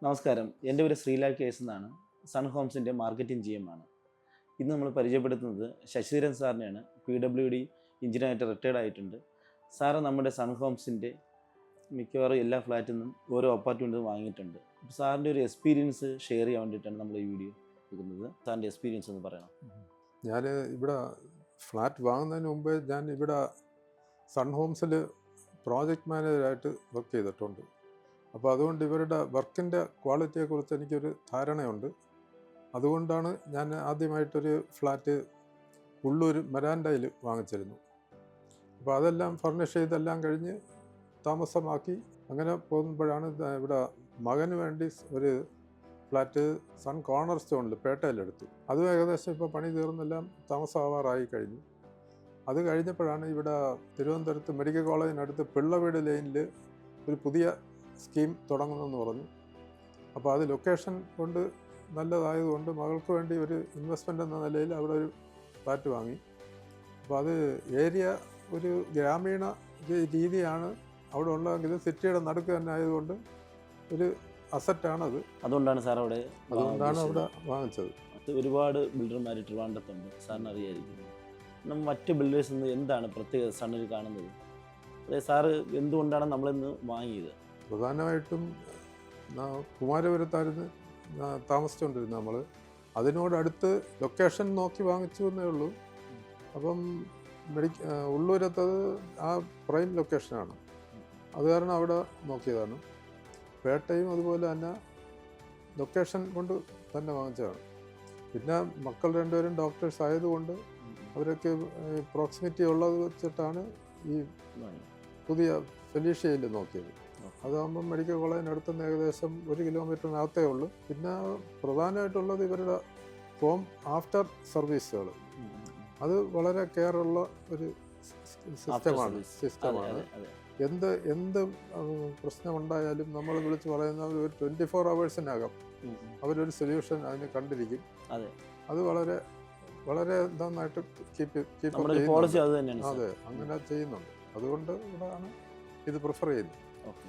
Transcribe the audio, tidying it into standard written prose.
നമസ്കാരം, എൻ്റെ പേര് ശ്രീലാൽ കേസ് എന്നാണ്. സൺ ഹോംസിൻ്റെ മാർക്കറ്റിംഗ് GM ആണ്. ഇന്ന് നമ്മൾ പരിചയപ്പെടുത്തുന്നത് ശശിധരൻ സാറിനെയാണ്. PWD എഞ്ചിനീയറായിട്ട് റിട്ടയർഡ് ആയിട്ടുണ്ട്. സാറ് നമ്മുടെ സൺ ഹോംസിൻ്റെ മിക്കവാറും എല്ലാ ഫ്ലാറ്റിൽ നിന്നും ഓരോ അപ്പാർട്ട്മെൻറ്റും വാങ്ങിയിട്ടുണ്ട്. അപ്പോൾ സാറിൻ്റെ ഒരു എക്സ്പീരിയൻസ് ഷെയർ ചെയ്യാൻ വേണ്ടിയിട്ടാണ് നമ്മൾ ഈ വീഡിയോ എടുക്കുന്നത്. സാറിൻ്റെ എക്സ്പീരിയൻസ് ഒന്ന് പറയണം. ഞാൻ ഇവിടെ ഫ്ലാറ്റ് വാങ്ങുന്നതിന് മുമ്പേ ഞാൻ ഇവിടെ സൺ ഹോംസിൽ പ്രോജക്റ്റ് മാനേജറായിട്ട് വർക്ക് ചെയ്തിട്ടുണ്ട്. അപ്പോൾ അതുകൊണ്ട് ഇവരുടെ വർക്കിൻ്റെ ക്വാളിറ്റിയെക്കുറിച്ച് എനിക്കൊരു ധാരണയുണ്ട്. അതുകൊണ്ടാണ് ഞാൻ ആദ്യമായിട്ടൊരു ഫ്ലാറ്റ് ഉള്ളൂർ മരാൻഡയിൽ വാങ്ങിച്ചിരുന്നു. അപ്പോൾ അതെല്ലാം ഫർണിഷ് ചെയ്തെല്ലാം കഴിഞ്ഞ് താമസമാക്കി അങ്ങനെ പോകുമ്പോഴാണ് ഇവിടെ മകന് വേണ്ടി ഒരു ഫ്ലാറ്റ് സൺ കോർണർ സ്റ്റോണിൽ പേട്ടയിലെടുത്തു. അതും ഏകദേശം ഇപ്പോൾ പണി തീർന്നെല്ലാം താമസമാവാറായി കഴിഞ്ഞു. അത് കഴിഞ്ഞപ്പോഴാണ് ഇവിടെ തിരുവനന്തപുരത്ത് മെഡിക്കൽ കോളേജിനടുത്ത് പിള്ളവീട് ലൈനിൽ ഒരു പുതിയ സ്കീം തുടങ്ങുമെന്ന് പറഞ്ഞു. അപ്പോൾ അത് ലൊക്കേഷൻ കൊണ്ട് നല്ലതായതുകൊണ്ട് മകൾക്ക് വേണ്ടി ഒരു ഇൻവെസ്റ്റ്മെൻ്റ് എന്ന നിലയിൽ അവിടെ ഒരു ഫ്ലാറ്റ് വാങ്ങി. അപ്പോൾ അത് ഏരിയ ഒരു ഗ്രാമീണ രീതിയാണ് അവിടെ ഉള്ളതെങ്കിൽ സിറ്റിയുടെ നടുക്ക് തന്നെ ആയതുകൊണ്ട് ഒരു അസറ്റാണത്. അതുകൊണ്ടാണ് സാർ അവിടെ വാങ്ങിച്ചത്. ഒരുപാട് ബിൽഡർമാർ ട്രിവാൻഡ്രത്തുണ്ട്, സാറിന് അറിയായിരിക്കും. നമ്മൾ മറ്റ് ബിൽഡേഴ്സിൽ നിന്ന് എന്താണ് പ്രത്യേകത സണ്ണിൽ കാണുന്നത്? അതായത് സാറ് എന്തുകൊണ്ടാണ് നമ്മളിന്ന് വാങ്ങിയത്? പ്രധാനമായിട്ടും കുമാരപുരത്തായിരുന്നു താമസിച്ചുകൊണ്ടിരുന്നത് നമ്മൾ. അതിനോടടുത്ത് ലൊക്കേഷൻ നോക്കി വാങ്ങിച്ചു എന്നേ ഉള്ളൂ. അപ്പം ഉള്ളൂരത്തത് ആ പ്രൈം ലൊക്കേഷനാണ്, അത് കാരണം അവിടെ നോക്കിയതാണ്. പേട്ടയും അതുപോലെ തന്നെ ലൊക്കേഷൻ കൊണ്ട് തന്നെ വാങ്ങിച്ചതാണ്. പിന്നെ മക്കൾ രണ്ടുപേരും ഡോക്ടേഴ്സ് ആയതുകൊണ്ട് അവരൊക്കെ പ്രോക്സിമിറ്റി ഉള്ളത് വെച്ചിട്ടാണ് ഈ പുതിയ ഫെലീഷ്യയിൽ നോക്കിയത്. അതാകുമ്പം മെഡിക്കൽ കോളേജിനടുത്തുനിന്ന് ഏകദേശം 1 കിലോമീറ്ററിനകത്തേ ഉള്ളൂ. പിന്നെ പ്രധാനമായിട്ടുള്ളത് ഇവരുടെ ഹോം ആഫ്റ്റർ സർവീസുകൾ, അത് വളരെ കെയറുള്ള ഒരു സിസ്റ്റമാണ്. എന്ത് പ്രശ്നമുണ്ടായാലും നമ്മൾ വിളിച്ച് പറയുന്ന ഒരു 24 hours അവരൊരു സൊല്യൂഷൻ അതിന് കണ്ടിരിക്കും. അത് വളരെ വളരെ നന്നായിട്ട് കീപ്പ് പോളിസി അത് തന്നെയാണ്. അതെ, അങ്ങനെ ചെയ്യുന്നുണ്ട്. അതുകൊണ്ട് ഇവിടെയാണ് ഇത് പ്രിഫർ ചെയ്യുന്നത്. ഓക്കെ.